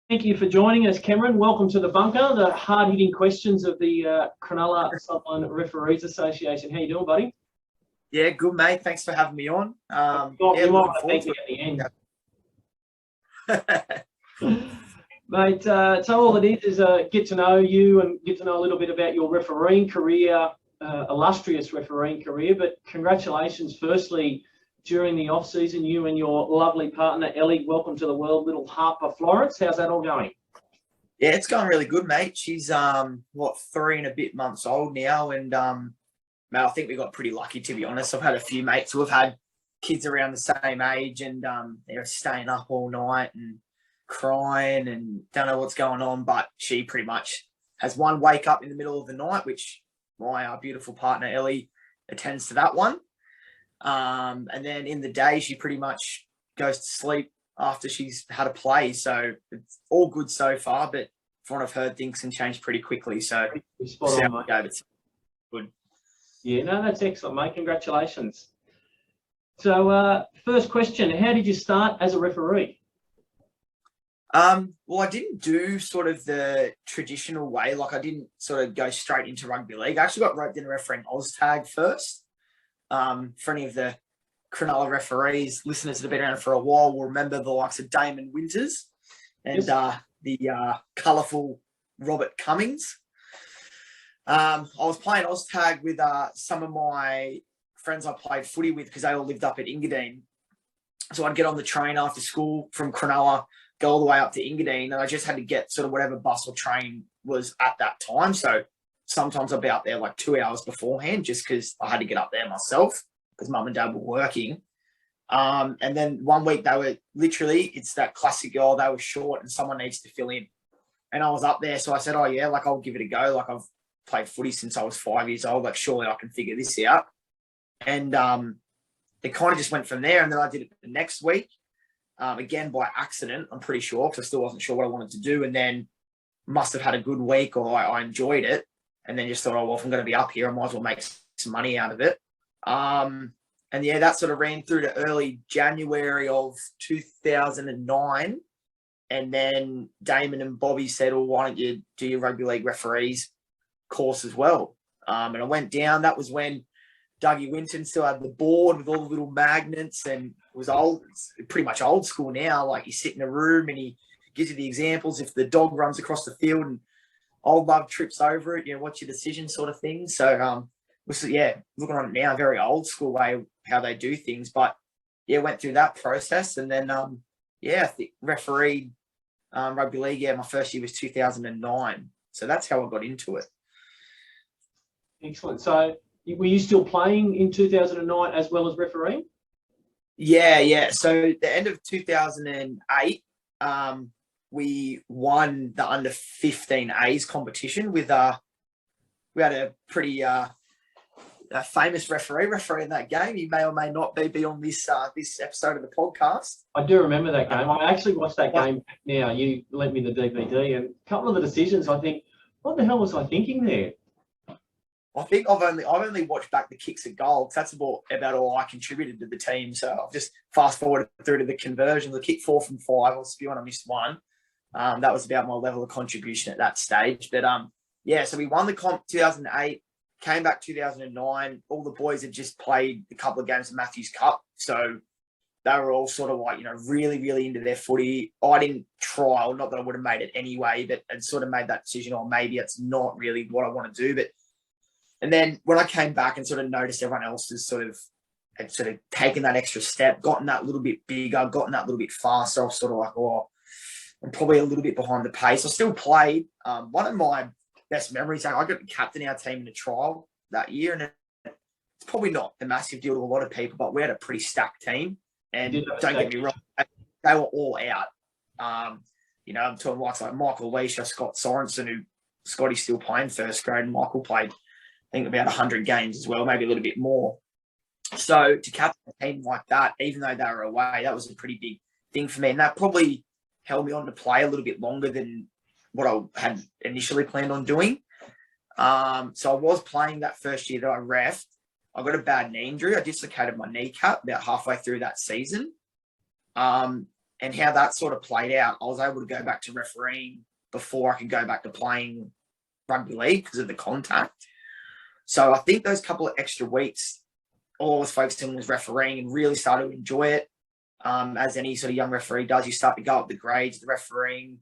Thank you for joining us, Cameron. Welcome to the bunker, the hard-hitting questions of the Cronulla Sutherland Referees Association. How you doing, buddy? Yeah, good, mate. Thanks for having me on. You might thank me at the end. Mate, so all it is get to know you and get to know a little bit about your refereeing career, illustrious refereeing career. But congratulations, firstly, during the off-season, you and your lovely partner, Ellie, welcome to the world, little Harper Florence. How's that all going? Yeah, it's going really good, mate. She's, 3 and a bit months old now. And, mate, I think we got pretty lucky, to be honest. I've had a few mates who have had kids around the same age and they're staying up all night and crying and don't know what's going on. But she pretty much has one wake up in the middle of the night, which my beautiful partner, Ellie, attends to that one. And then in the day, she pretty much goes to sleep after she's had a play. So it's all good so far, but from what I've heard, things can change pretty quickly. So spot on, mate. It's good. Yeah, no, that's excellent, mate. Congratulations. So first question, how did you start as a referee? Well, I didn't do sort of the traditional way. Like I didn't sort of go straight into rugby league. I actually got roped in refereeing OzTag first. For any of the Cronulla referees, listeners that have been around for a while will remember the likes of Damon Winters and the colourful Robert Cummings. I was playing OzTag with some of my friends I played footy with because they all lived up at Engadine. So I'd get on the train after school from Cronulla, go all the way up to Engadine, and I just had to get sort of whatever bus or train was at that time. So sometimes I'd be out there like 2 hours beforehand just because I had to get up there myself because mum and dad were working. And then one week they were literally, it's that classic goal, they were short and someone needs to fill in. And I was up there. So I said, oh yeah, like I'll give it a go. Like I've played footy since I was 5 years old. Like surely I can figure this out. And it kind of just went from there. And then I did it the next week, again by accident, I'm pretty sure, because I still wasn't sure what I wanted to do. And then must have had a good week or I enjoyed it. And then just thought, oh, well, if I'm going to be up here, I might as well make some money out of it. And yeah, that sort of ran through to early January of 2009. And then Damon and Bobby said, well, why don't you do your rugby league referees course as well? And I went down. That was when Dougie Winton still had the board with all the little magnets, and it was old, it's pretty much old school now. Like you sit in a room and he gives you the examples. If the dog runs across the field and old love trips over it, what's your decision sort of thing. So, looking on it now, very old school way how they do things. But, yeah, went through that process. And then, I think refereed rugby league. Yeah, my first year was 2009. So that's how I got into it. Excellent. So were you still playing in 2009 as well as refereeing? Yeah. So the end of 2008, we won the under 15 A's competition with we had a pretty a famous referee in that game. He may or may not be on this episode of the podcast. I do remember that game. I actually watched that game now. You lent me the DVD, and a couple of the decisions, I think, what the hell was I thinking there? I think I've only watched back the kicks at goal because that's about all I contributed to the team. So I've just fast forwarded through to the conversion. The kick 4 from 5, I was spewing, I missed one. That was about my level of contribution at that stage. But, so we won the comp 2008, came back 2009. All the boys had just played a couple of games of Matthews Cup. So they were all sort of like, really, really into their footy. I didn't trial, not that I would have made it anyway, but I'd sort of made that decision, or maybe it's not really what I want to do. And then when I came back and sort of noticed everyone else had sort of taken that extra step, gotten that little bit bigger, gotten that little bit faster, I was sort of like, oh, I'm probably a little bit behind the pace. I still played. One of my best memories, I got to captain our team in a trial that year, and it's probably not a massive deal to a lot of people, but we had a pretty stacked team. And don't get me wrong, they were all out. I'm talking like Michael Leisha, Scott Sorensen, who Scotty's still playing first grade, and Michael played, I think, about 100 games as well, maybe a little bit more. So to captain a team like that, even though they were away, that was a pretty big thing for me. And that probably held me on to play a little bit longer than what I had initially planned on doing. So I was playing that first year that I refed. I got a bad knee injury. I dislocated my kneecap about halfway through that season. And how that sort of played out, I was able to go back to refereeing before I could go back to playing rugby league because of the contact. So I think those couple of extra weeks, all I was focusing on was refereeing and really started to enjoy it. As any sort of young referee does, you start to go up the grades, the refereeing,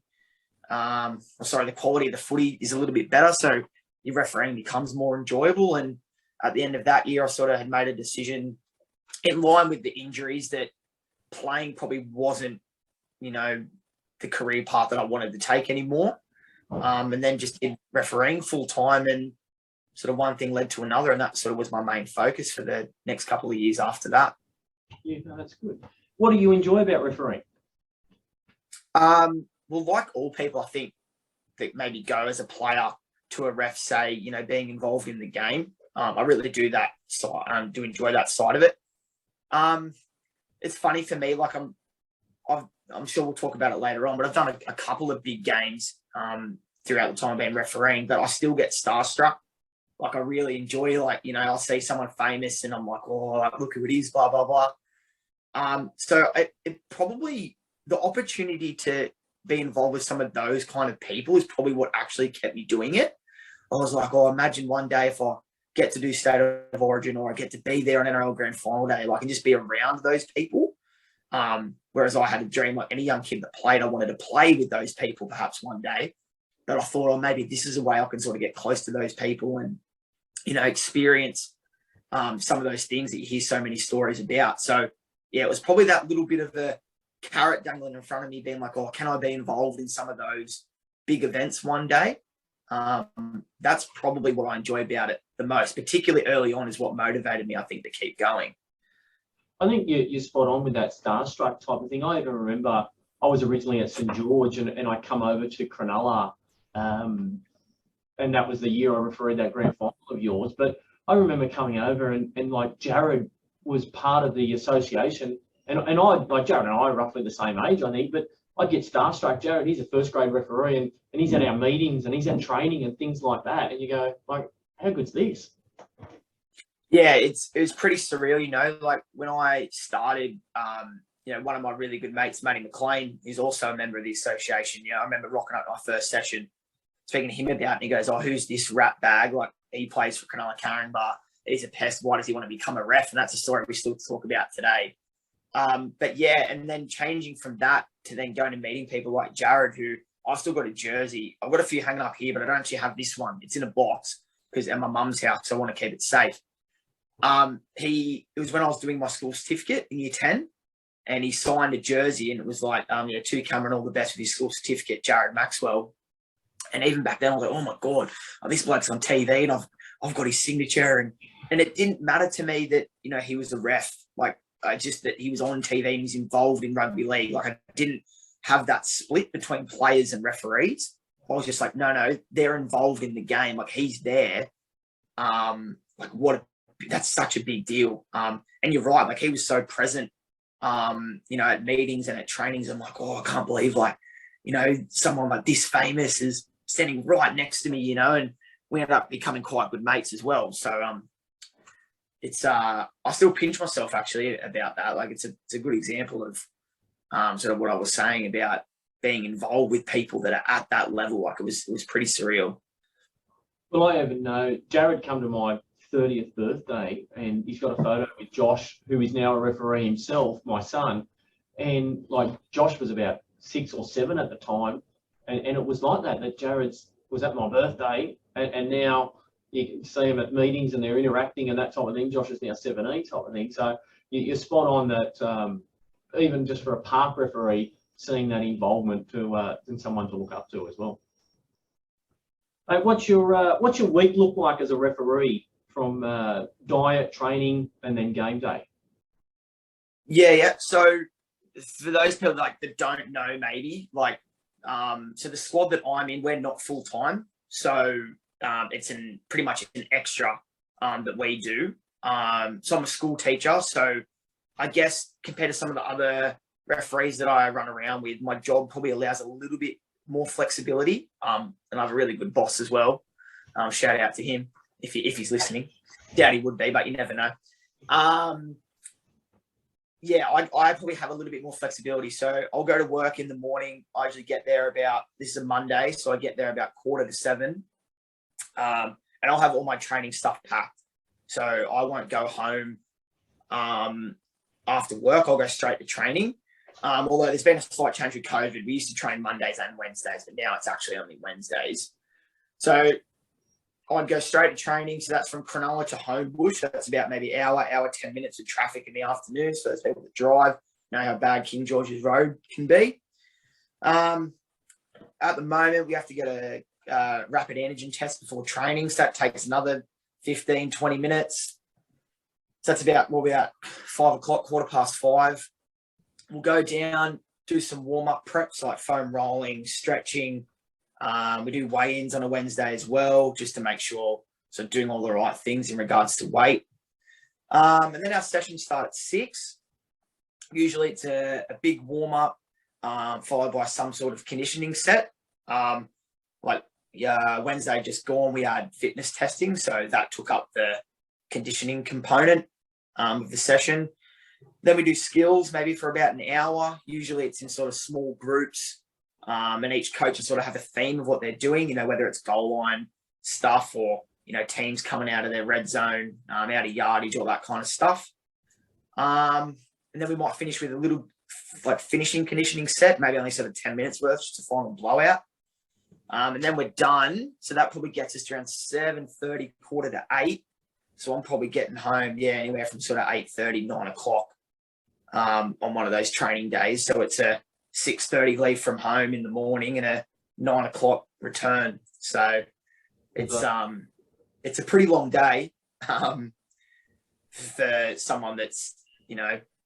the quality of the footy is a little bit better. So your refereeing becomes more enjoyable. And at the end of that year, I sort of had made a decision in line with the injuries that playing probably wasn't, the career path that I wanted to take anymore. And then just did refereeing full time, and sort of one thing led to another. And that sort of was my main focus for the next couple of years after that. Yeah, no, that's good. What do you enjoy about refereeing? Well, like all people, I think that maybe go as a player to a ref, say, being involved in the game. I really do that. So do enjoy that side of it. It's funny for me. Like I'm sure we'll talk about it later on, but I've done a couple of big games throughout the time I've been refereeing, but I still get starstruck. Like I really enjoy, I'll see someone famous and I'm like, oh, look who it is, blah, blah, blah. So it probably, the opportunity to be involved with some of those kind of people is probably what actually kept me doing it. I was like, oh, imagine one day if I get to do State of Origin or I get to be there on NRL Grand Final day, and just be around those people. Whereas I had a dream, like any young kid that played, I wanted to play with those people perhaps one day. But I thought, oh, maybe this is a way I can sort of get close to those people and, experience some of those things that you hear so many stories about. So, yeah, it was probably that little bit of a carrot dangling in front of me, being like, oh, can I be involved in some of those big events one day? That's probably what I enjoy about it the most, particularly early on, is what motivated me, I think, to keep going. I think you're spot on with that starstruck type of thing. I even remember I was originally at St George and I come over to Cronulla, and that was the year I refereed that grand final of yours. But I remember coming over and like Jared was part of the association, and I, like Jared and I are roughly the same age, I think, but I'd get starstruck. Jared, he's a first grade referee and he's at our meetings and he's at training and things like that. And you go, like, how good's this? Yeah, it was pretty surreal, like when I started, one of my really good mates, Matty McLean, who's also a member of the association, I remember rocking up my first session, speaking to him about it, and he goes, oh, who's this rat bag? Like, he plays for Cronulla Caringbah. He's a pest. Why does he want to become a ref? And that's a story we still talk about today. But yeah, and then changing from that to then going and meeting people like Jared, who I've still got a jersey. I've got a few hanging up here, but I don't actually have this one. It's in a box because at my mum's house, so I want to keep it safe. It was when I was doing my school certificate in year 10, and he signed a jersey, and it was like, to Cameron, all the best with his school certificate, Jared Maxwell. And even back then I was like, oh my God, this bloke's on TV and I've got his signature. And it didn't matter to me that, he was a ref. Like, just that he was on TV and he's involved in rugby league. Like, I didn't have that split between players and referees. I was just like, no, they're involved in the game. Like, he's there. That's such a big deal. And you're right. Like, he was so present, at meetings and at trainings. I'm like, oh, I can't believe, someone like this famous is standing right next to me, and we ended up becoming quite good mates as well. So, it's I still pinch myself actually about that. Like, it's a good example of sort of what I was saying about being involved with people that are at that level. Like, it was pretty surreal. Well, I even know Jared come to my 30th birthday and he's got a photo with Josh, who is now a referee himself, my son. And like, Josh was about 6 or 7 at the time. And it was like that Jared was at my birthday and now you can see him at meetings and they're interacting and that type of thing. Josh is now 17 type of thing. So you're spot on that, even just for a park referee, seeing that involvement and someone to look up to as well. Hey, what's your week look like as a referee from diet, training, and then game day? Yeah. So for those people that don't know, maybe so the squad that I'm in, we're not full time. So it's pretty much an extra that we do. So I'm a school teacher. So I guess compared to some of the other referees that I run around with, my job probably allows a little bit more flexibility. And I have a really good boss as well. Shout out to him if he's listening. Doubt he would be, but you never know. yeah, I probably have a little bit more flexibility. So I'll go to work in the morning. I usually get there about, this is a Monday, so I get there about 6:45. And I'll have all my training stuff packed. So I won't go home after work. I'll go straight to training. Although there's been a slight change with COVID. We used to train Mondays and Wednesdays, but now it's actually only Wednesdays. So I'd go straight to training. So that's from Cronulla to Homebush. That's about maybe hour, 10 minutes of traffic in the afternoon. So those people that drive know how bad King George's Road can be. At the moment, we have to get a rapid antigen test before training. So that takes another 15, 20 minutes. So that's about, we'll be at 5 o'clock, 5:15. We'll go down, do some warm-up preps like foam rolling, stretching. We do weigh-ins on a Wednesday as well, just to make sure, so doing all the right things in regards to weight. And then our sessions start at 6. Usually it's a big warm-up, followed by some sort of conditioning set. Wednesday just gone, we had fitness testing, so that took up the conditioning component of the session. Then we do skills, maybe for about an hour. Usually it's in sort of small groups, and each coach will sort of have a theme of what they're doing, whether it's goal line stuff or, teams coming out of their red zone, out of yardage, all that kind of stuff. And then we might finish with a little finishing conditioning set, maybe only sort of 10 minutes worth, just a final blowout. And then we're done. So that probably gets us to around 7:30, 7:45. So I'm probably getting home, anywhere from sort of 8:30, 9 o'clock on one of those training days. So it's a 6:30 leave from home in the morning and a 9 o'clock return. So it's a pretty long day for someone that's,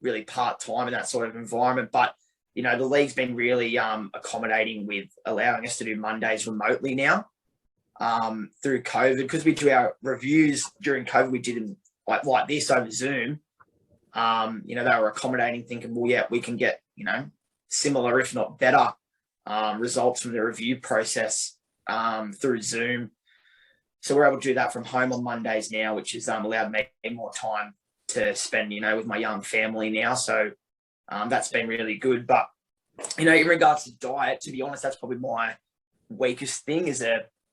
really part-time in that sort of environment. But, the league's been really accommodating with allowing us to do Mondays remotely now through COVID, because we do our reviews during COVID. We did them like this over Zoom. They were accommodating, thinking, well, yeah, we can get, similar, if not better, results from the review process through Zoom. So we're able to do that from home on Mondays now, which has allowed me more time to spend, with my young family now. So that's been really good. But, in regards to diet, to be honest, that's probably my weakest thing, is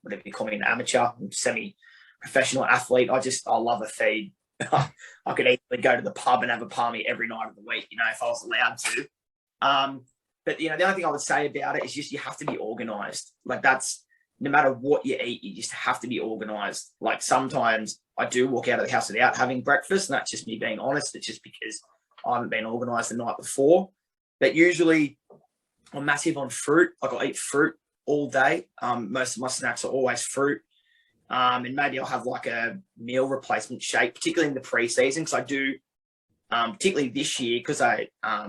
whatever you call me, an amateur, semi-professional athlete. I love a feed. I could easily go to the pub and have a palmy every night of the week, if I was allowed to. But, the only thing I would say about it is just you have to be organised. That's, no matter what you eat, you just have to be organised. Sometimes I do walk out of the house without having breakfast, and that's just me being honest. It's just because I haven't been organised the night before. But usually I'm massive on fruit. I'll eat fruit all day. Most of my snacks are always fruit. And maybe I'll have a meal replacement shake, particularly in the pre-season, because I do, particularly this year, because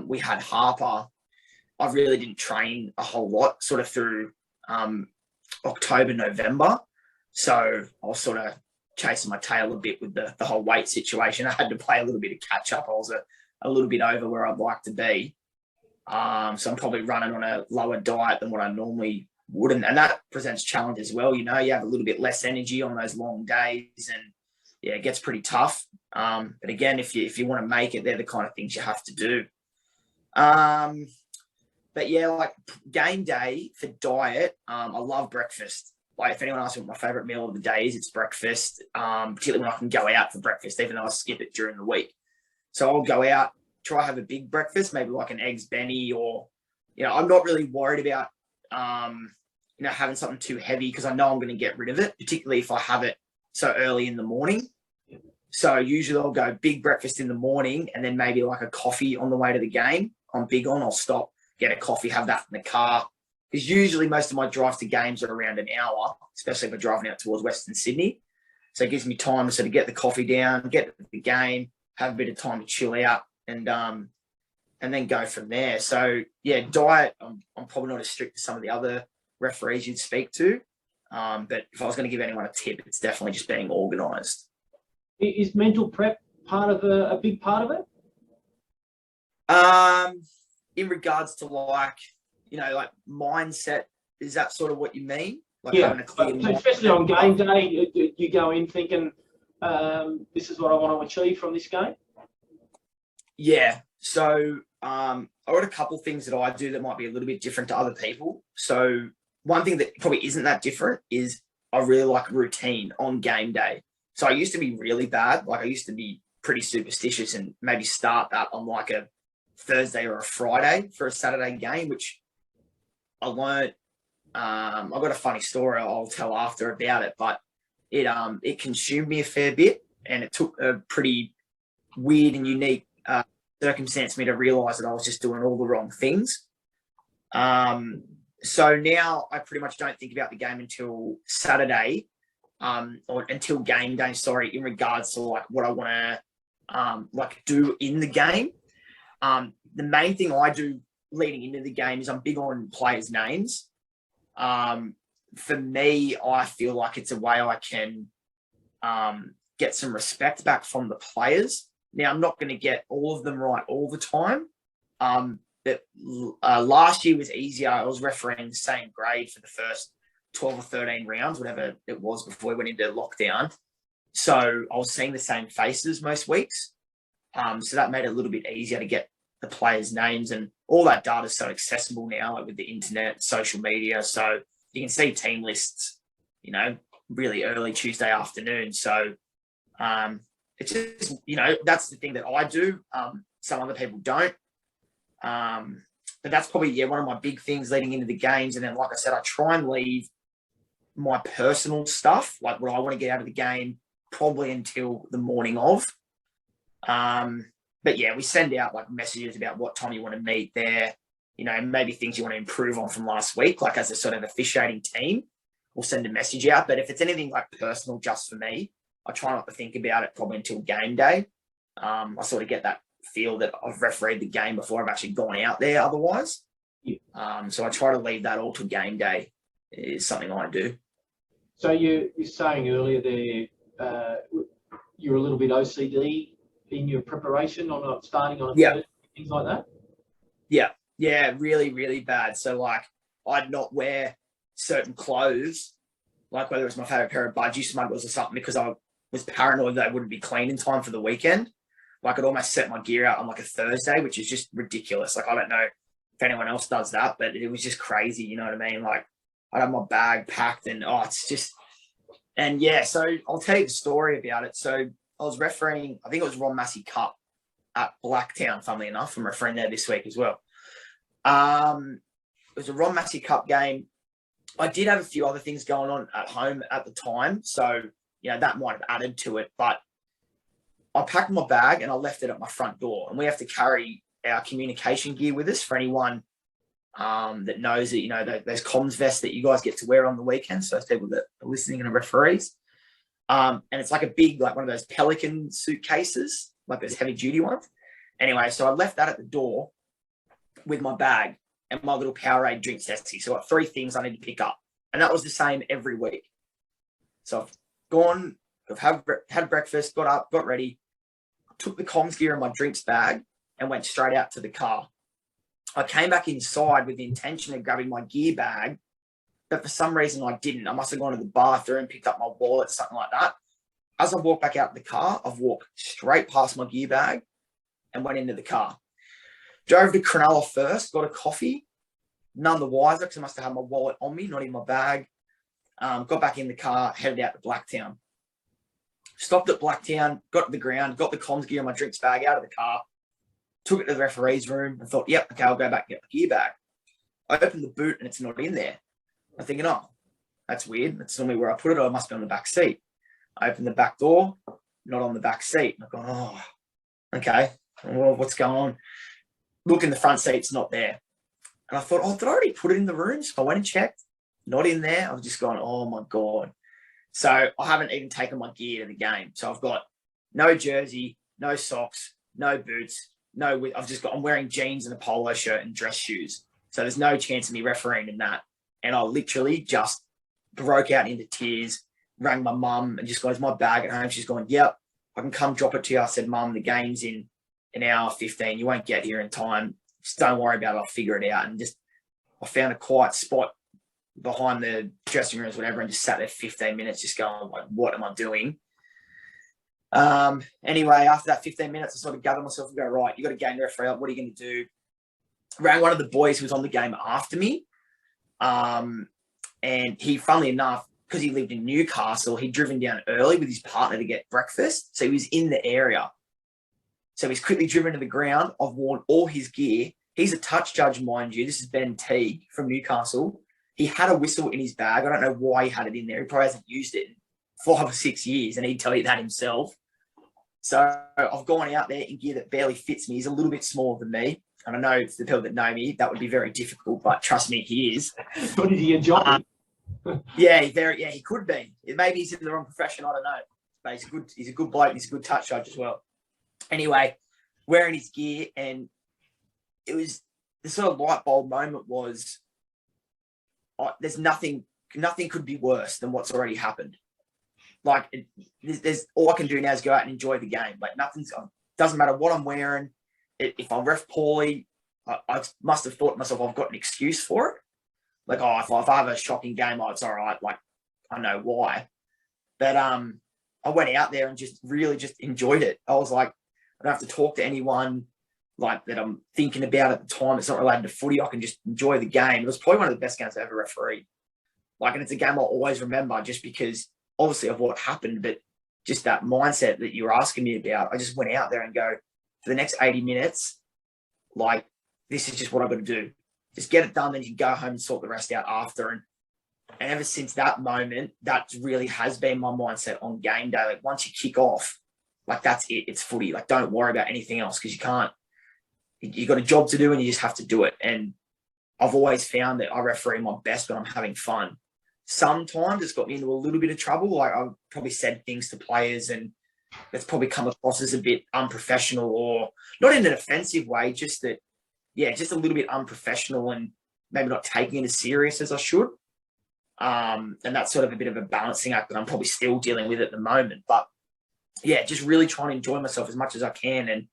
we had Harper. I really didn't train a whole lot sort of through October, November. So I was sort of chasing my tail a bit with the whole weight situation. I had to play a little bit of catch up. I was a little bit over where I'd like to be. So I'm probably running on a lower diet than what I normally would. And that presents challenge as well. You have a little bit less energy on those long days, and it gets pretty tough. But again, if you want to make it, they're the kind of things you have to do. But game day for diet, I love breakfast. If anyone asks me what my favorite meal of the day is, it's breakfast, particularly when I can go out for breakfast, even though I skip it during the week. So I'll go out, try have a big breakfast, maybe like an eggs Benny, or, I'm not really worried about, having something too heavy, because I know I'm going to get rid of it, particularly if I have it so early in the morning. So usually I'll go big breakfast in the morning, and then maybe a coffee on the way to the game. I'm big on, I'll stop, get a coffee, have that in the car. Because usually most of my drives to games are around an hour, especially if I'm driving out towards Western Sydney. So it gives me time to sort of get the coffee down, get to the game, have a bit of time to chill out, and then go from there. So diet, I'm probably not as strict as some of the other referees you'd speak to. But if I was going to give anyone a tip, it's definitely just being organised. Is mental prep part of a big part of it? In regards to mindset, is that sort of what you mean? Having a clear so especially on game day, you go in thinking, this is what I want to achieve from this game? Yeah, So I've got a couple things that I do that might be a little bit different to other people. So one thing that probably isn't that different is I really like routine on game day. So I used to be really bad. Like I used to be pretty superstitious and maybe start that on like a Thursday or a Friday for a Saturday game, which I learned. I've got a funny story I'll tell after about it, but it consumed me a fair bit, and it took a pretty weird and unique circumstance for me to realise that I was just doing all the wrong things. So now I pretty much don't think about the game until Saturday, or until game day, sorry, in regards to like what I want to like do in the game. The main thing I do leading into the game is I'm big on players' names. For me, I feel like it's a way I can get some respect back from the players. Now, I'm not going to get all of them right all the time. But last year was easier. I was refereeing the same grade for the first 12 or 13 rounds, whatever it was before we went into lockdown. So I was seeing the same faces most weeks. So that made it a little bit easier to get the players' names, and all that data is so accessible now, like with the internet, social media. So you can see team lists, you know, really early Tuesday afternoon. So it's just, you know, that's the thing that I do. Some other people don't. But that's probably, one of my big things leading into the games. And then, like I said, I try and leave my personal stuff, like what I want to get out of the game, probably until the morning of. But yeah, we send out like messages about what time you want to meet there, you know, maybe things you want to improve on from last week, like as a sort of officiating team, we'll send a message out. But if it's anything like personal just for me, I try not to think about it probably until game day. I sort of get that feel that I've refereed the game before I've actually gone out there otherwise. So I try to leave that all to game day is something I do. So you're saying earlier there you're a little bit OCD in your preparation on starting on a Thursday, things like that? Yeah, really, really bad. So like I'd not wear certain clothes, like whether it was my favourite pair of budgie smugglers or something, because I was paranoid that I wouldn't be clean in time for the weekend. Like I'd almost set my gear out on like a Thursday, which is just ridiculous. Like I don't know if anyone else does that, but it was just crazy. You know what I mean? Like I'd have my bag packed and it's just, and yeah, so I'll tell you the story about it. So I was refereeing, I think it was Ron Massey Cup at Blacktown, funnily enough. I'm refereeing there this week as well. It was a Ron Massey Cup game. I did have a few other things going on at home at the time, so you know that might have added to it. But I packed my bag and I left it at my front door, and we have to carry our communication gear with us for anyone that knows that, you know, those comms vests that you guys get to wear on the weekend. So those people that are listening and are referees. And it's like a big, like one of those Pelican suitcases, like those heavy duty ones. Anyway, so I left that at the door with my bag and my little Powerade drink cessy. So I've got 3 things I need to pick up. And that was the same every week. So I've gone, I've had breakfast, got up, got ready, took the comms gear in my drinks bag and went straight out to the car. I came back inside with the intention of grabbing my gear bag, but for some reason I didn't. I must have gone to the bathroom, picked up my wallet, something like that. As I walked back out of the car, I've walked straight past my gear bag and went into the car. Drove to Cronulla first, got a coffee, none the wiser because I must have had my wallet on me, not in my bag. Got back in the car, headed out to Blacktown. Stopped at Blacktown, got to the ground, got the comms gear and my drinks bag out of the car, took it to the referee's room and thought, yep, okay, I'll go back and get my gear bag. I opened the boot and it's not in there. I'm thinking, oh, that's weird. That's normally where I put it, or it must be on the back seat. I opened the back door, not on the back seat. I've gone, oh, okay, well, what's going on? Look in the front seat, it's not there. And I thought, oh, did I already put it in the room? So I went and checked, not in there. I was just going, oh my God. So I haven't even taken my gear to the game. So I've got no jersey, no socks, no boots, I'm wearing jeans and a polo shirt and dress shoes. So there's no chance of me refereeing in that. And I literally just broke out into tears, rang my mum and just got, is my bag at home? She's going, yep, I can come drop it to you. I said, Mum, the game's in an hour 15. You won't get here in time. Just don't worry about it. I'll figure it out. And I found a quiet spot behind the dressing rooms, whatever, and just sat there 15 minutes just going, like, what am I doing? Anyway, after that 15 minutes, I sort of gathered myself and go, right, you got to game the referee up. What are you going to do? Rang one of the boys who was on the game after me. And he, funnily enough, because he lived in Newcastle, he'd driven down early with his partner to get breakfast. So he was in the area. So he's quickly driven to the ground. I've worn all his gear. He's a touch judge, mind you. This is Ben Teague from Newcastle. He had a whistle in his bag. I don't know why he had it in there. He probably hasn't used it in 5 or 6 years, and he'd tell you that himself. So I've gone out there in gear that barely fits me. He's a little bit smaller than me. And I know for the people that know me, that would be very difficult, but trust me, he is. What did he enjoy? Yeah, he could be. Maybe he's in the wrong profession, I don't know. But he's a good bloke, he's a good touch judge as well. Anyway, wearing his gear, and it was the sort of light bulb moment was, there's nothing could be worse than what's already happened. Like, there's all I can do now is go out and enjoy the game. Like, doesn't matter what I'm wearing. If I ref poorly, I must have thought to myself, I've got an excuse for it. Like, if I have a shocking game, it's all right. Like, I know why. But I went out there and just enjoyed it. I was like, I don't have to talk to anyone like that I'm thinking about at the time. It's not related to footy. I can just enjoy the game. It was probably one of the best games I ever refereed. Like, and it's a game I'll always remember just because, obviously, of what happened, but just that mindset that you were asking me about. I just went out there and go, for the next 80 minutes, like, this is just what I've got to do. Just get it done, then you can go home and sort the rest out after. And ever since that moment, that really has been my mindset on game day. Like, once you kick off, like, that's it. It's footy. Like, don't worry about anything else because you've got a job to do and you just have to do it. And I've always found that I referee my best when I'm having fun. Sometimes it's got me into a little bit of trouble. Like, I've probably said things to players and that's probably come across as a bit unprofessional, or not in an offensive way, just that, just a little bit unprofessional and maybe not taking it as serious as I should. And that's sort of a bit of a balancing act that I'm probably still dealing with at the moment. But just really trying to enjoy myself as much as I can. And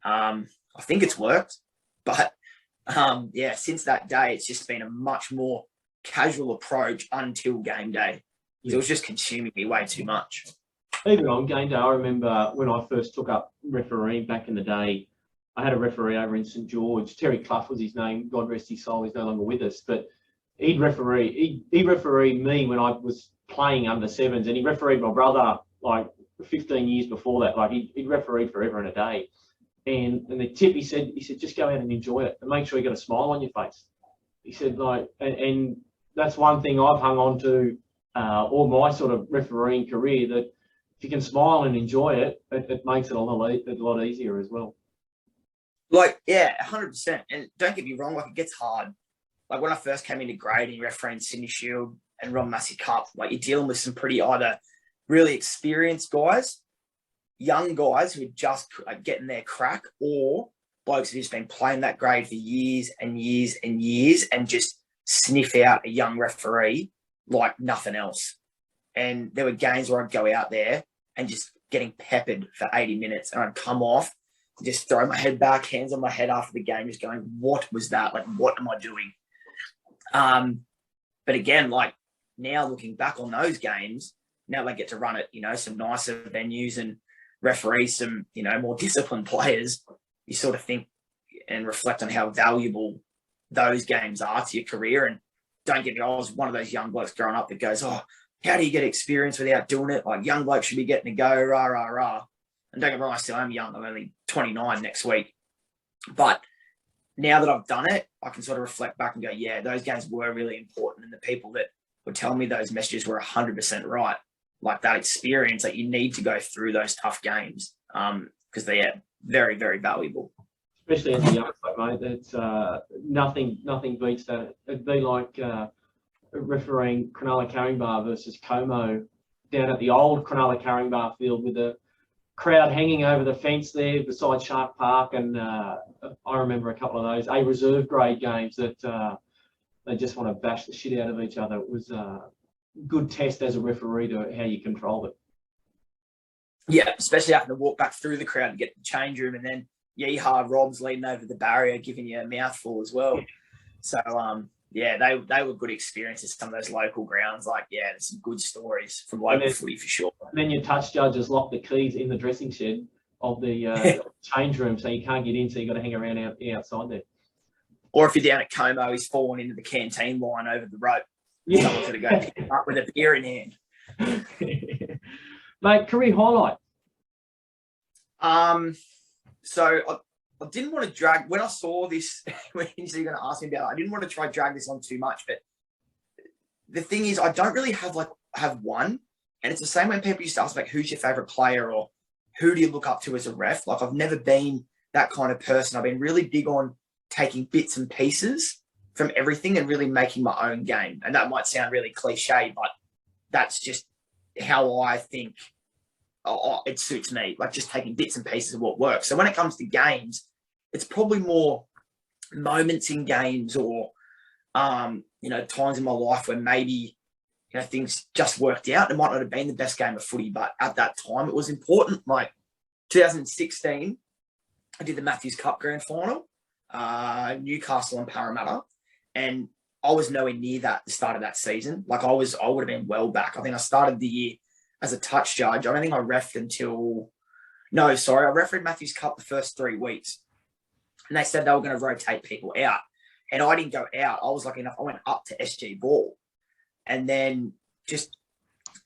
I think it's worked. But since that day, it's just been a much more casual approach until game day. It was just consuming me way too much. Even on game day, I remember when I first took up refereeing back in the day, I had a referee over in St George. Terry Clough was his name. God rest his soul. He's no longer with us. But he refereed me when I was playing under sevens, and he refereed my brother like 15 years before that. Like, he'd refereed forever and a day. And the tip, he said, just go out and enjoy it and make sure you got a smile on your face. He said, like, and that's one thing I've hung on to all my sort of refereeing career, that if you can smile and enjoy it, it makes it a lot easier as well. Like, 100%. And don't get me wrong, like, it gets hard. Like, when I first came into grading, refereeing Sydney Shield and Ron Massey Cup, like, you're dealing with some pretty either really experienced guys, young guys who are just getting their crack, or blokes who've just been playing that grade for years and years and years and just sniff out a young referee like nothing else. And there were games where I'd go out there and just getting peppered for 80 minutes, and I'd come off, just throw my head back, hands on my head after the game, just going, what was that? Like, what am I doing? But again, like, now looking back on those games, now they get to run it, some nicer venues and referee some, more disciplined players. You sort of think and reflect on how valuable those games are to your career. And don't get me wrong, I was one of those young blokes growing up that goes, how do you get experience without doing it? Like, young blokes should be getting to go, rah, rah, rah. And don't get me wrong, I still am young. I'm only 29 next week. But now that I've done it, I can sort of reflect back and go, those games were really important. And the people that would tell me those messages were 100% right. Like, that experience, that you need to go through those tough games because they are very, very valuable. Especially as a young bloke, mate. It's nothing beats that. It'd be like refereeing Cronulla Caringbah versus Como down at the old Cronulla Caringbah field with the crowd hanging over the fence there beside Shark Park. And I remember a couple of those A reserve grade games that they just want to bash the shit out of each other. It was a good test as a referee to how you control it. Yeah, especially having to walk back through the crowd to get to the change room, and then Yeehaw Rob's leaning over the barrier giving you a mouthful as well. So yeah, they were good experiences. Some of those local grounds, like, yeah, there's some good stories from local footy for sure. And then your touch judges lock the keys in the dressing shed of the change room, so you can't get in, so you've got to hang around outside there. Or if you're down at Como, he's fallen into the canteen line over the rope. Yeah. Someone's got to go pick him up with a beer in hand. Mate, career highlight? So I didn't want to drag, when I saw this, when you're going to ask me about it, I didn't want to try drag this on too much, but the thing is, I don't really have one. And it's the same when people used to ask, like, who's your favorite player or who do you look up to as a ref? Like, I've never been that kind of person. I've been really big on taking bits and pieces from everything and really making my own game. And that might sound really cliche, but that's just how I think it suits me, like just taking bits and pieces of what works. So when it comes to games, it's probably more moments in games or, times in my life where maybe, things just worked out. It might not have been the best game of footy, but at that time it was important. Like 2016, I did the Matthews Cup Grand Final, Newcastle and Parramatta, and I was nowhere near that at the start of that season. Like I would have been well back. I think I started the year as a touch judge. I don't think I refed I refereed Matthews Cup the first 3 weeks. And they said they were going to rotate people out. And I didn't go out. I was lucky enough. I went up to SG Ball and then just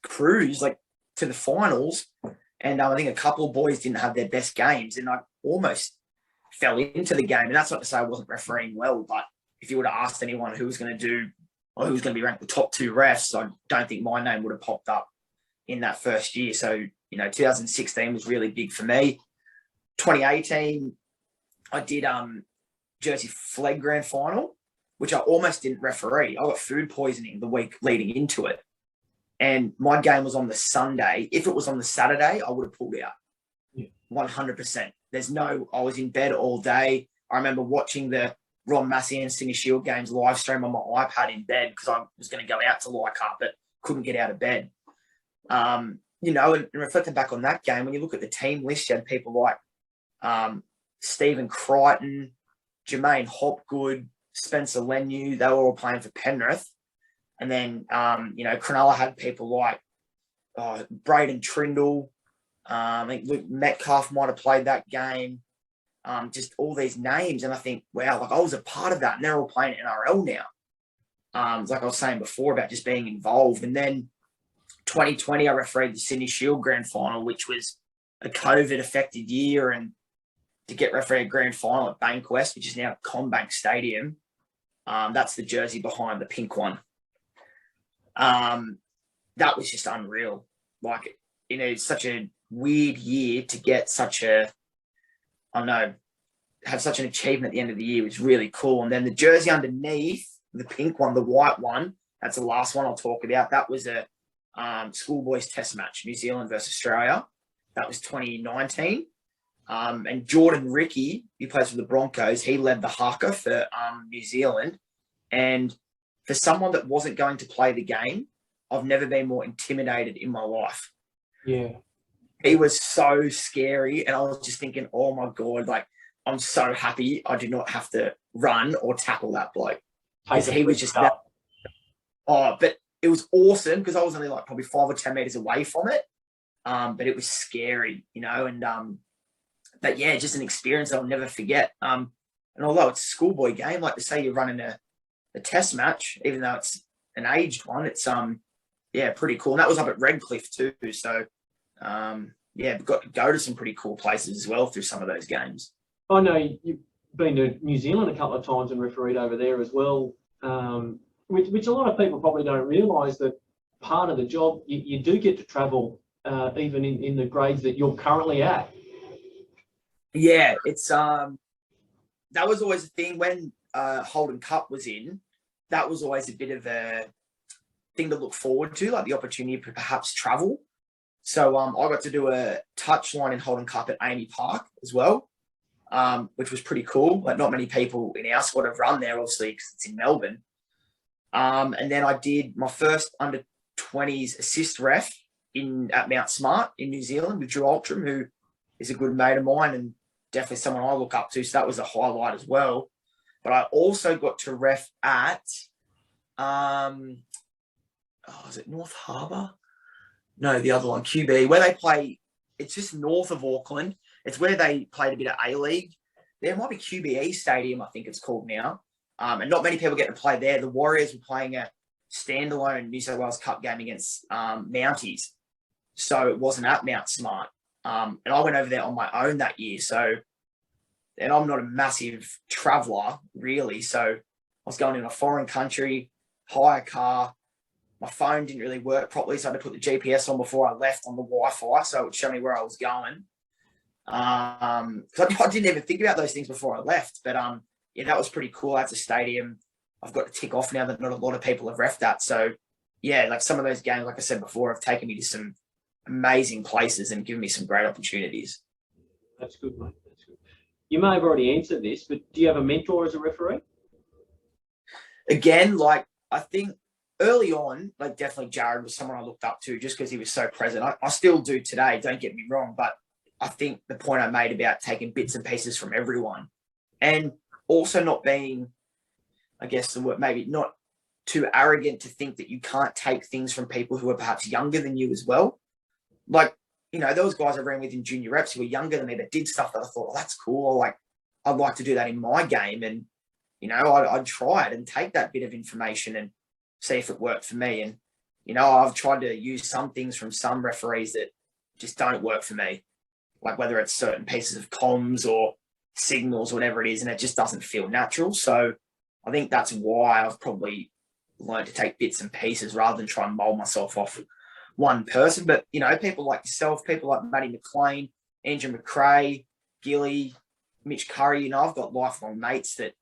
cruised to the finals. And I think a couple of boys didn't have their best games. And I almost fell into the game. And that's not to say I wasn't refereeing well, but if you would have asked anyone who was going to be ranked the top 2 refs, I don't think my name would have popped up in that first year. So, 2016 was really big for me. 2018, I did Jersey Flegg Grand Final, which I almost didn't referee. I got food poisoning the week leading into it. And my game was on the Sunday. If it was on the Saturday, I would have pulled out. Yeah. 100%. I was in bed all day. I remember watching the Ron Massey and Sydney Shield games live stream on my iPad in bed because I was going to go out to Leichhardt, but couldn't get out of bed. And reflecting back on that game, when you look at the team list, you had people like Stephen Crichton, Jermaine Hopgood, Spencer Lenu. They were all playing for Penrith. And then, Cronulla had people like Braden Trindle. I think Luke Metcalf might have played that game. Just all these names. And I think, wow, I was a part of that. And they're all playing NRL now. Like I was saying before about just being involved. And then 2020, I refereed the Sydney Shield Grand Final, which was a COVID-affected year. And to get refereed a Grand Final at Bankwest, which is now CommBank Stadium, that's the jersey behind the pink one. That was just unreal. It's such a weird year to get have such an achievement at the end of the year. It was really cool. And then the jersey underneath, the pink one, the white one, that's the last one I'll talk about. That was a schoolboys test match, New Zealand versus Australia. That was 2019. And Jordan Ricky, he plays for the Broncos. He led the haka for New Zealand. And for someone that wasn't going to play the game, I've never been more intimidated in my life. Yeah. He was so scary. And I was just thinking, oh my God, I'm so happy I did not have to run or tackle that bloke. He was just that. Oh, but it was awesome because I was only probably 5 or 10 meters away from it. But it was scary, but yeah, just an experience I'll never forget. And although it's a schoolboy game, like to say you're running a test match, even though it's an aged one, it's pretty cool. And that was up at Redcliffe too. So got to go to some pretty cool places as well through some of those games. I know you've been to New Zealand a couple of times and refereed over there as well, which a lot of people probably don't realise that part of the job, you do get to travel even in the grades that you're currently at. Yeah, it's that was always a thing when Holden Cup was in. That was always a bit of a thing to look forward to, like the opportunity to perhaps travel. So I got to do a touchline in Holden Cup at Amy Park as well, which was pretty cool. Not many people in our squad have run there, obviously, because it's in Melbourne. And then I did my first under-20s assist ref at Mount Smart in New Zealand with Drew Altram, who is a good mate of mine and definitely someone I look up to. So that was a highlight as well. But I also got to ref at Is it North Harbour? No, the other one, QB, where they play. It's just north of Auckland. It's where they played a bit of A-League. There might be QBE Stadium, I think it's called now. And not many people get to play there. The Warriors were playing a standalone New South Wales Cup game against Mounties. So it wasn't at Mount Smart. And I went over there on my own that year. So, and I'm not a massive traveller, really. So I was going in a foreign country, hire a car. My phone didn't really work properly, so I had to put the GPS on before I left on the Wi-Fi, so it would show me where I was going. Because I didn't even think about those things before I left. But yeah, that was pretty cool. That's a stadium I've got to tick off now that not a lot of people have reffed that. So yeah, like some of those games, like I said before, have taken me to some amazing places and given me some great opportunities. That's good, mate. That's good. You may have already answered this, but do you have a mentor as a referee? Again, like I think early on, like definitely Jared was someone I looked up to just because he was so present. I still do today, don't get me wrong, but I think the point I made about taking bits and pieces from everyone and also not being, I guess the word, maybe not too arrogant to think that you can't take things from people who are perhaps younger than you as well. Like, you know, those guys I ran with in junior reps who were younger than me that did stuff that I thought, oh, that's cool. Like, I'd like to do that in my game. And, you know, I'd try it and take that bit of information and see if it worked for me. And, you know, I've tried to use some things from some referees that just don't work for me. Like whether it's certain pieces of comms or signals, or whatever it is, and it just doesn't feel natural. So I think that's why I've probably learned to take bits and pieces rather than try and mold myself off one person. But, you know, people like yourself, people like Matty McLean, Andrew McRae, Gilly, Mitch Curry, you know, I've got lifelong mates that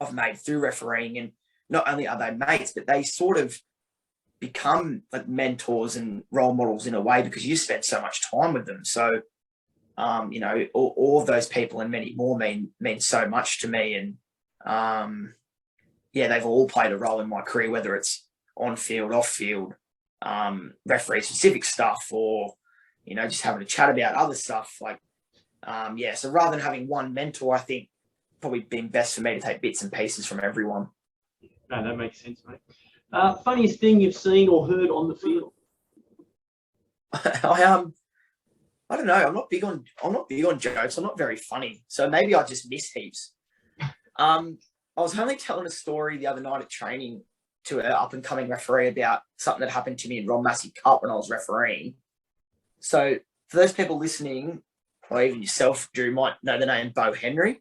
I've made through refereeing. And not only are they mates, but they sort of become like mentors and role models in a way because you spend so much time with them. So, you know, all of those people and many more mean so much to me. And yeah, they've all played a role in my career, whether it's on field, off field, referee specific stuff, or, you know, just having a chat about other stuff. Like, yeah, so rather than having one mentor, I think probably been best for me to take bits and pieces from everyone. No, that makes sense, mate. Funniest thing you've seen or heard on the field? I don't know. I'm not big on jokes. I'm not very funny, so maybe I just miss heaps. I was only telling a story the other night at training to an up and coming referee about something that happened to me in Ron Massey Cup when I was refereeing. So for those people listening, or even yourself, Drew, might know the name Bo Henry.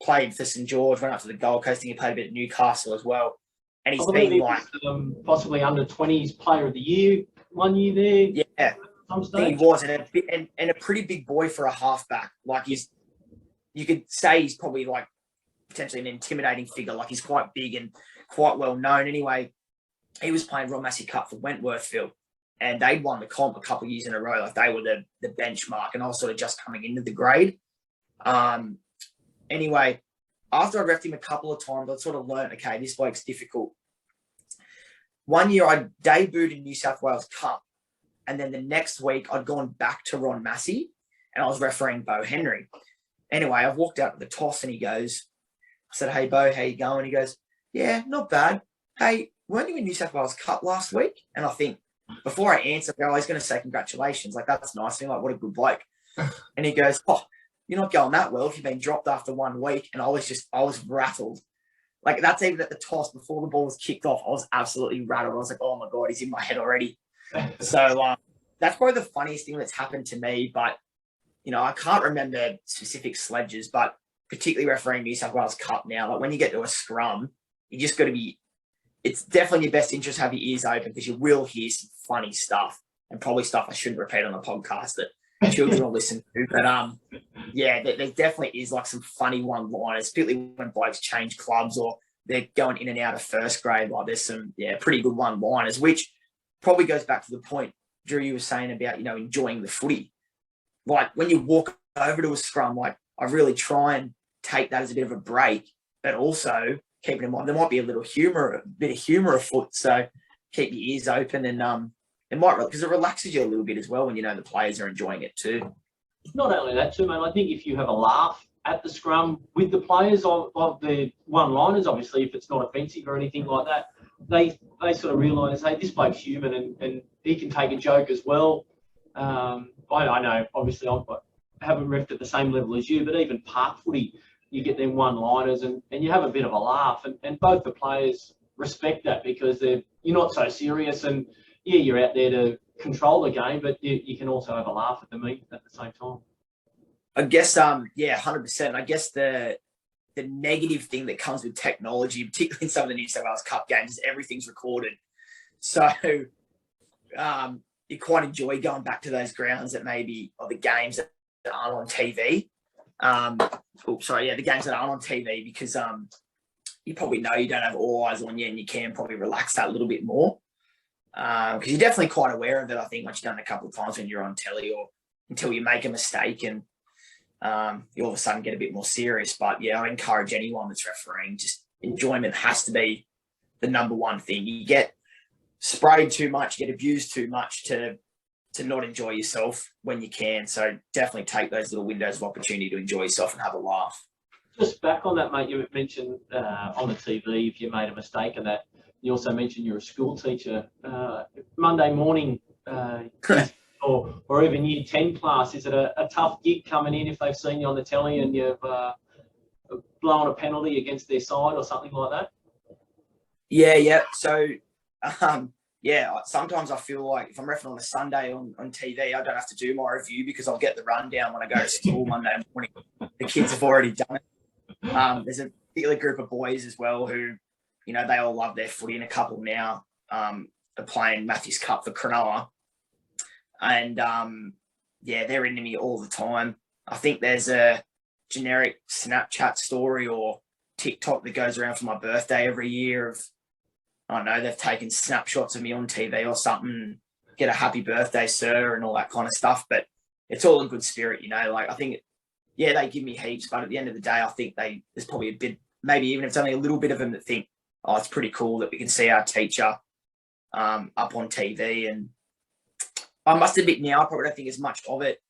Played for St George, went up to the Gold Coast, and he played a bit at Newcastle as well. And he's been like possibly under 20s player of the year 1 year there. Yeah, he was, and a pretty big boy for a halfback. Like you could say he's probably like potentially an intimidating figure. Like he's quite big and quite well known. Anyway, he was playing Ron Massey Cup for Wentworthville, and they'd won the comp a couple of years in a row. Like they were the benchmark, and I was sort of just coming into the grade. Anyway, after I reffed him a couple of times, I sort of learned, okay, this bloke's difficult. 1 year I debuted in New South Wales Cup, and then the next week I'd gone back to Ron Massey and I was refereeing Bo Henry. Anyway, I've walked out to the toss and I said, hey, Bo, how you going? He goes, yeah, not bad. Hey, weren't you in New South Wales Cup last week? And I think before I answer, I was going to say congratulations. Like, that's nice. And I'm like, what a good bloke. And he goes, oh, you're not going that well if you've been dropped after 1 week. And I was rattled. Like, that's even at the toss before the ball was kicked off. I was absolutely rattled. I was like, oh my God, he's in my head already. So that's probably the funniest thing that's happened to me. But, you know, I can't remember specific sledges, but particularly refereeing New South Wales Cup now, like when you get to a scrum, you just got to be, it's definitely in your best interest to have your ears open because you will hear some funny stuff and probably stuff I shouldn't repeat on the podcast that children will listen to. But yeah, there definitely is like some funny one-liners, particularly when blokes change clubs or they're going in and out of first grade. Like there's some, pretty good one-liners, which probably goes back to the point, Drew, you were saying about, you know, enjoying the footy. Like when you walk over to a scrum, like I really try and take that as a bit of a break, but also keeping in mind there might be a bit of humor afoot. So keep your ears open and it might, because it relaxes you a little bit as well when you know the players are enjoying it too. Not only that too, mate, I think if you have a laugh at the scrum with the players of the one-liners, obviously, if it's not offensive or anything like that, they sort of realise, hey, this bloke's human and he can take a joke as well. I know, obviously, I haven't reffed at the same level as you, but even park footy, you get them one-liners and you have a bit of a laugh. And both the players respect that because you're not so serious and, yeah, you're out there to control the game, but you can also have a laugh at the same time. I guess, 100%. I guess the negative thing that comes with technology, particularly in some of the New South Wales Cup games, is everything's recorded. So you quite enjoy going back to those grounds that maybe, or the games that aren't on TV. The games that aren't on TV because you probably know you don't have all eyes on you and you can probably relax that a little bit more. Because you're definitely quite aware of it, I think, once you've done it a couple of times when you're on telly or until you make a mistake and you all of a sudden get a bit more serious. But, yeah, I encourage anyone that's refereeing, just enjoyment has to be the number one thing. You get sprayed too much, you get abused too much to not enjoy yourself when you can. So definitely take those little windows of opportunity to enjoy yourself and have a laugh. Just back on that, mate, you mentioned on the TV if you made a mistake and that. You also mentioned you're a school teacher. Monday morning or even year 10 class, is it a tough gig coming in if they've seen you on the telly and you've blown a penalty against their side or something like that? Yeah. So, sometimes I feel like if I'm reffing on a Sunday on TV, I don't have to do my review because I'll get the rundown when I go to school Monday morning. The kids have already done it. There's a particular group of boys as well who, you know, they all love their footy, and a couple now are playing Matthews Cup for Cronulla. And, they're into me all the time. I think there's a generic Snapchat story or TikTok that goes around for my birthday every year of, I don't know, they've taken snapshots of me on TV or something, get a happy birthday, sir, and all that kind of stuff. But it's all in good spirit, you know. Like, I think, they give me heaps, but at the end of the day, I think there's probably a bit, maybe even if it's only a little bit of them that think, oh, it's pretty cool that we can see our teacher up on TV. And I must admit now, I probably don't think as much of it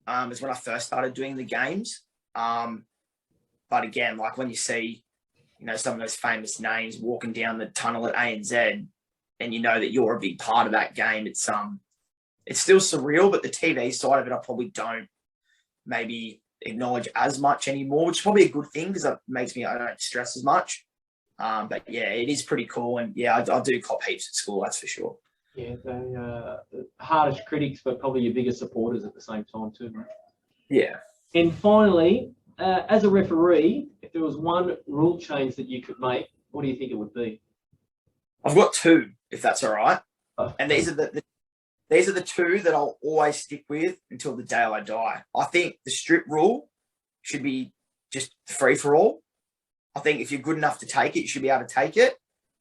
as when I first started doing the games. But again, like when you see, you know, some of those famous names walking down the tunnel at ANZ and you know that you're a big part of that game, it's still surreal, but the TV side of it, I probably don't maybe acknowledge as much anymore, which is probably a good thing because it makes me, I don't stress as much. But yeah, it is pretty cool. And yeah, I do cop heaps at school, that's for sure. Yeah, they hardest critics, but probably your biggest supporters at the same time too, right? Yeah. And finally, as a referee, if there was one rule change that you could make, what do you think it would be? I've got two, if that's all right. Oh. And these are the two that I'll always stick with until the day I die. I think the strip rule should be just free for all. I think if you're good enough to take it, you should be able to take it.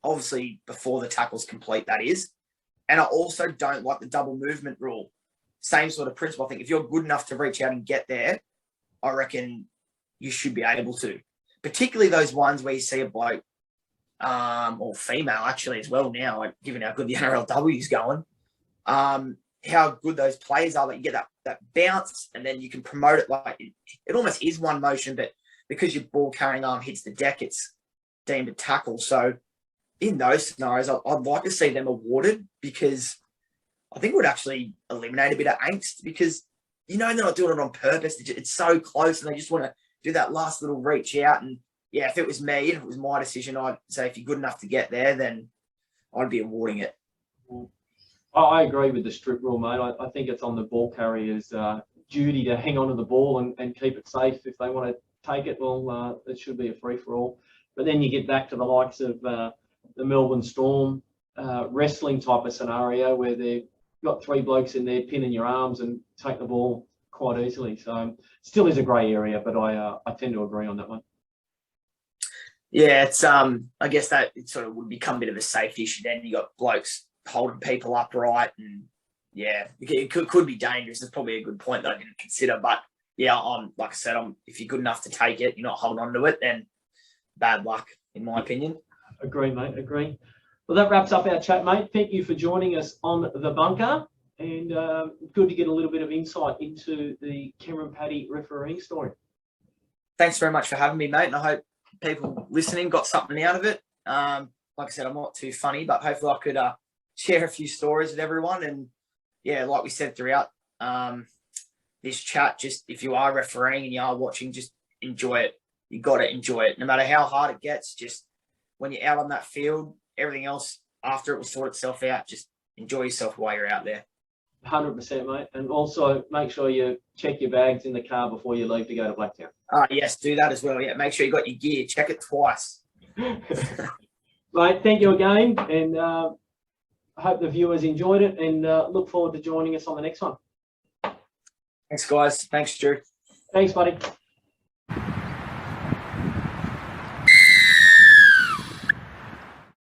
Obviously, before the tackle's complete, that is. And I also don't like the double movement rule. Same sort of principle. I think if you're good enough to reach out and get there, I reckon you should be able to. Particularly those ones where you see a bloke, or female actually as well now, like given how good the NRLW is going, how good those players are that you get that bounce and then you can promote it like it almost is one motion, but because your ball carrying arm hits the deck, it's deemed a tackle. So in those scenarios, I'd like to see them awarded because I think it would actually eliminate a bit of angst because, you know, they're not doing it on purpose. It's so close and they just want to do that last little reach out. And yeah, if it was me and if it was my decision, I'd say if you're good enough to get there, then I'd be awarding it. I agree with the strip rule, mate. I think it's on the ball carrier's duty to hang on to the ball and keep it safe. If they want to take it, well, it should be a free-for-all. But then you get back to the likes of the Melbourne Storm wrestling type of scenario where they've got three blokes in there pinning your arms and take the ball quite easily. So still is a grey area, but I tend to agree on that one. Yeah, it's I guess that it sort of would become a bit of a safety issue. Then you got blokes holding people upright, and yeah, it could be dangerous. It's probably a good point that I didn't consider, but yeah, like I said, if you're good enough to take it, you're not holding on to it, then bad luck, in my opinion. Agree, mate. Agree. Well, that wraps up our chat, mate. Thank you for joining us on the bunker, and good to get a little bit of insight into the Cameron Paddy refereeing story. thanks very much for having me, mate. And I hope people listening got something out of it. Like I said, I'm not too funny, but hopefully I could share a few stories with everyone. And yeah, like we said throughout this chat, just if you are refereeing and you are watching, just enjoy it. You got to enjoy it. No matter how hard it gets, just when you're out on that field, everything else after it will sort itself out. Just enjoy yourself while you're out there. 100%, mate. And also make sure you check your bags in the car before you leave to go to Blacktown. Yes, do that as well. Yeah, make sure you got your gear. Check it twice. Mate, thank you again. And I hope the viewers enjoyed it, and look forward to joining us on the next one. Thanks, guys. Thanks, Drew. Thanks, buddy.